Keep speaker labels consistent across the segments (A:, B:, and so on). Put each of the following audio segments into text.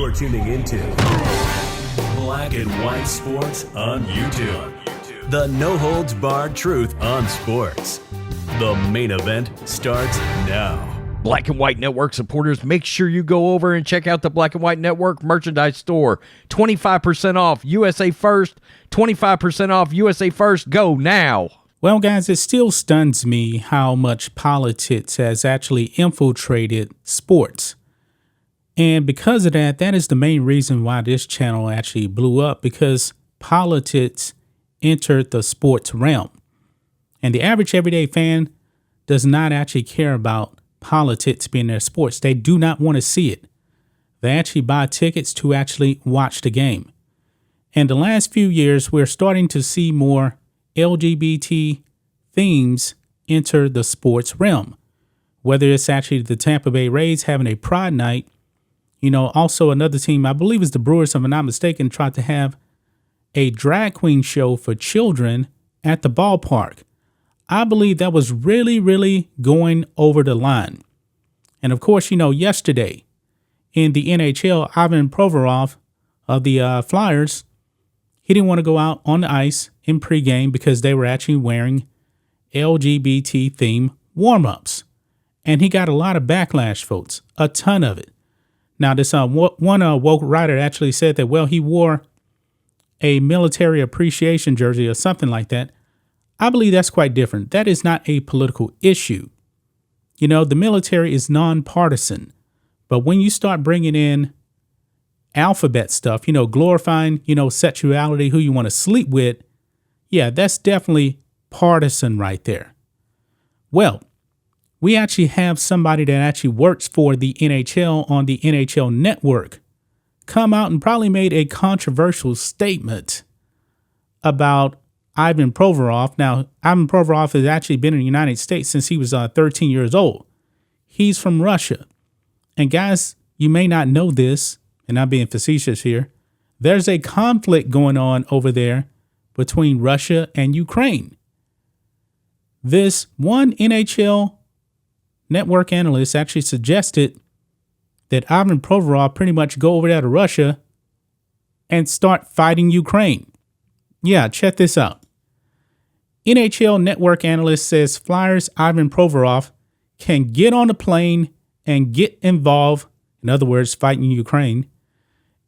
A: You're tuning into Black and White Sports on YouTube. The no-holds-barred truth on sports. The main event starts now.
B: Black and White Network supporters, make sure you go over and check out the Black and White Network merchandise store. 25% off USA First, 25% off USA First. Go now.
C: Well, guys, it still stuns me how much politics has actually infiltrated sports. And because of that, that is the main reason why this channel actually blew up, because politics entered the sports realm. And the average everyday fan does not actually care about politics being their sports. They do not want to see it. They actually buy tickets to actually watch the game. And the last few years, we're starting to see more LGBT themes enter the sports realm. Whether it's actually the Tampa Bay Rays having a Pride Night, also another team, I believe it's the Brewers, if I'm not mistaken, tried to have a drag queen show for children at the ballpark. I believe that was really, really going over the line. And of course, yesterday in the NHL, Ivan Provorov of the Flyers, he didn't want to go out on the ice in pregame because they were actually wearing LGBT theme warm-ups. And he got a lot of backlash, folks, a ton of it. Now, this one woke writer actually said that, well, he wore a military appreciation jersey or something like that. I believe that's quite different. That is not a political issue. The military is nonpartisan. But when you start bringing in alphabet stuff, glorifying, sexuality, who you want to sleep with, yeah, that's definitely partisan right there. Well, we actually have somebody that actually works for the NHL on the NHL Network come out and probably made a controversial statement about Ivan Provorov. Now, Ivan Provorov has actually been in the United States since he was 13 years old. He's from Russia. And guys, you may not know this, and I'm being facetious here. There's a conflict going on over there between Russia and Ukraine. This one NHL Network analyst actually suggested that Ivan Provorov pretty much go over there to Russia and start fighting Ukraine. Yeah, check this out. NHL Network analyst says Flyers Ivan Provorov can get on a plane and get involved, in other words, fighting Ukraine,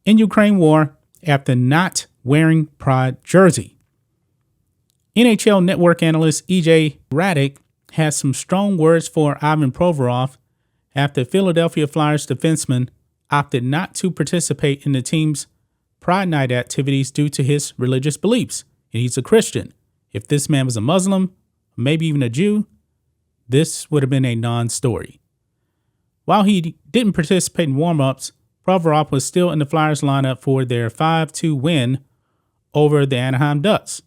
C: in Ukraine war after not wearing Pride jersey. NHL Network analyst EJ Raddick has some strong words for Ivan Provorov after Philadelphia Flyers defenseman opted not to participate in the team's Pride Night activities due to his religious beliefs. And he's a Christian. If this man was a Muslim, maybe even a Jew, this would have been a non-story. While he didn't participate in warm-ups, Provorov was still in the Flyers lineup for their 5-2 win over the Anaheim Ducks.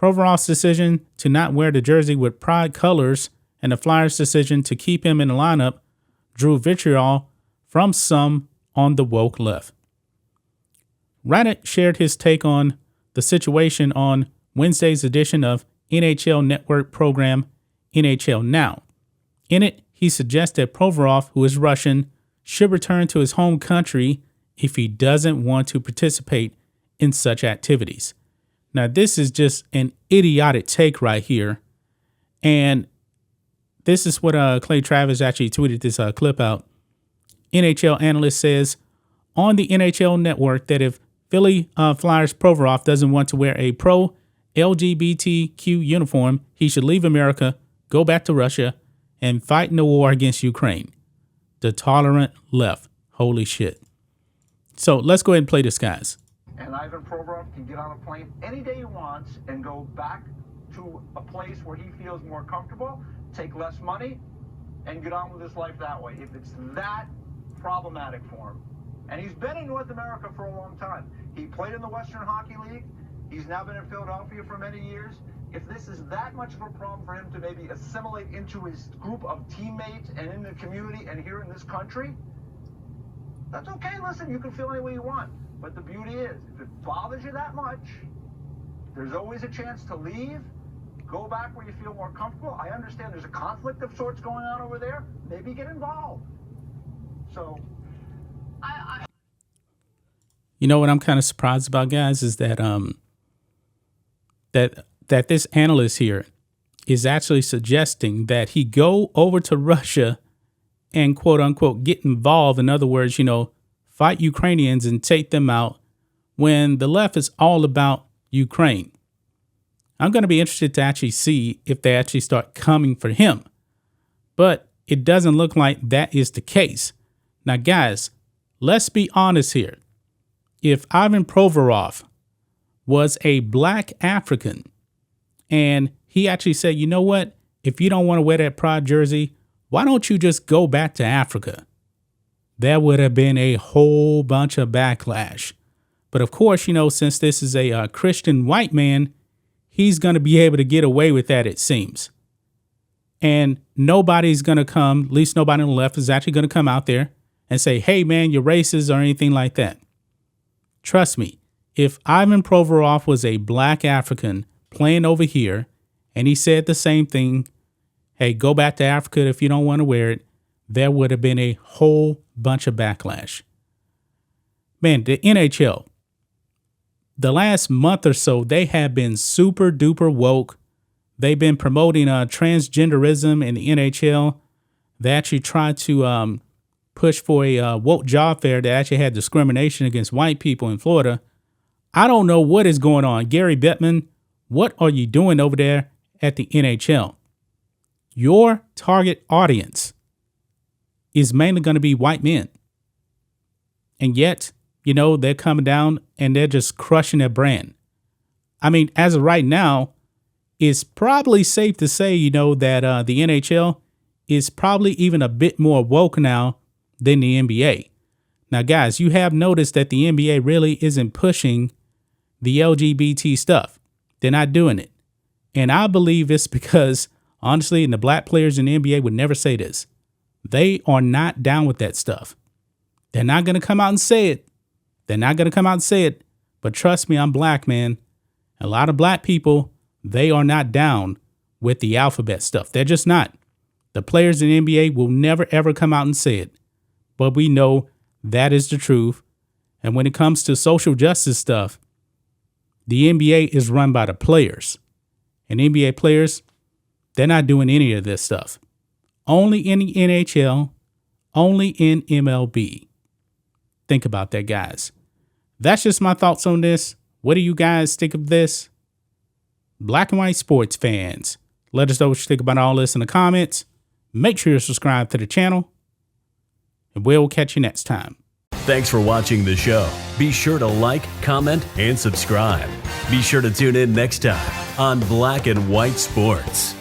C: Provorov's decision to not wear the jersey with Pride colors and the Flyers' decision to keep him in the lineup drew vitriol from some on the woke left. Raddick shared his take on the situation on Wednesday's edition of NHL Network program NHL Now. In it, he suggests that Provorov, who is Russian, should return to his home country if he doesn't want to participate in such activities. Now, this is just an idiotic take right here. And this is what Clay Travis actually tweeted this clip out. NHL analyst says on the NHL Network that if Philly Flyers Provorov doesn't want to wear a pro-LGBTQ uniform, he should leave America, go back to Russia, and fight in the war against Ukraine. The tolerant left. Holy shit. So let's go ahead and play this, guys.
D: And Ivan Provorov can get on a plane any day he wants and go back to a place where he feels more comfortable, take less money, and get on with his life that way. If it's that problematic for him. And he's been in North America for a long time. He played in the Western Hockey League. He's now been in Philadelphia for many years. If this is that much of a problem for him to maybe assimilate into his group of teammates and in the community and here in this country, that's okay. Listen, you can feel any way you want. But the beauty is, if it bothers you that much, there's always a chance to leave, go back where you feel more comfortable. I understand there's a conflict of sorts going on over there. Maybe get involved. So,
C: You know what I'm kind of surprised about, guys, is that that this analyst here is actually suggesting that he go over to Russia and quote unquote get involved. In other words, fight Ukrainians and take them out, when the left is all about Ukraine. I'm going to be interested to actually see if they actually start coming for him. But it doesn't look like that is the case. Now, guys, let's be honest here. If Ivan Provorov was a black African and he actually said, you know what, if you don't want to wear that pride jersey, why don't you just go back to Africa? There would have been a whole bunch of backlash. But of course, since this is a Christian white man, he's going to be able to get away with that, it seems. And nobody's going to come, at least nobody on the left is actually going to come out there and say, hey, man, you're racist or anything like that. Trust me, if Ivan Provorov was a black African playing over here and he said the same thing, hey, go back to Africa if you don't want to wear it, there would have been a whole bunch of backlash. Man, the NHL, the last month or so, they have been super duper woke. They've been promoting transgenderism in the NHL. They actually tried to push for a woke job fair that actually had discrimination against white people in Florida. I don't know what is going on. Gary Bettman, what are you doing over there at the NHL? Your target audience is mainly going to be white men. And yet, they're coming down and they're just crushing their brand. I mean, as of right now, it's probably safe to say, that the NHL is probably even a bit more woke now than the NBA. Now, guys, you have noticed that the NBA really isn't pushing the LGBT stuff. They're not doing it. And I believe it's because, honestly, and the black players in the NBA would never say this. They are not down with that stuff. They're not going to come out and say it. But trust me, I'm black, man. A lot of black people, they are not down with the alphabet stuff. They're just not. The players in the NBA will never, ever come out and say it. But we know that is the truth. And when it comes to social justice stuff, the NBA is run by the players. And NBA players, they're not doing any of this stuff. Only in the NHL, only in MLB. Think about that, guys. That's just my thoughts on this. What do you guys think of this? Black and white sports fans, let us know what you think about all this in the comments. Make sure you're subscribed to the channel. And we'll catch you next time.
A: Thanks for watching the show. Be sure to like, comment, and subscribe. Be sure to tune in next time on Black and White Sports.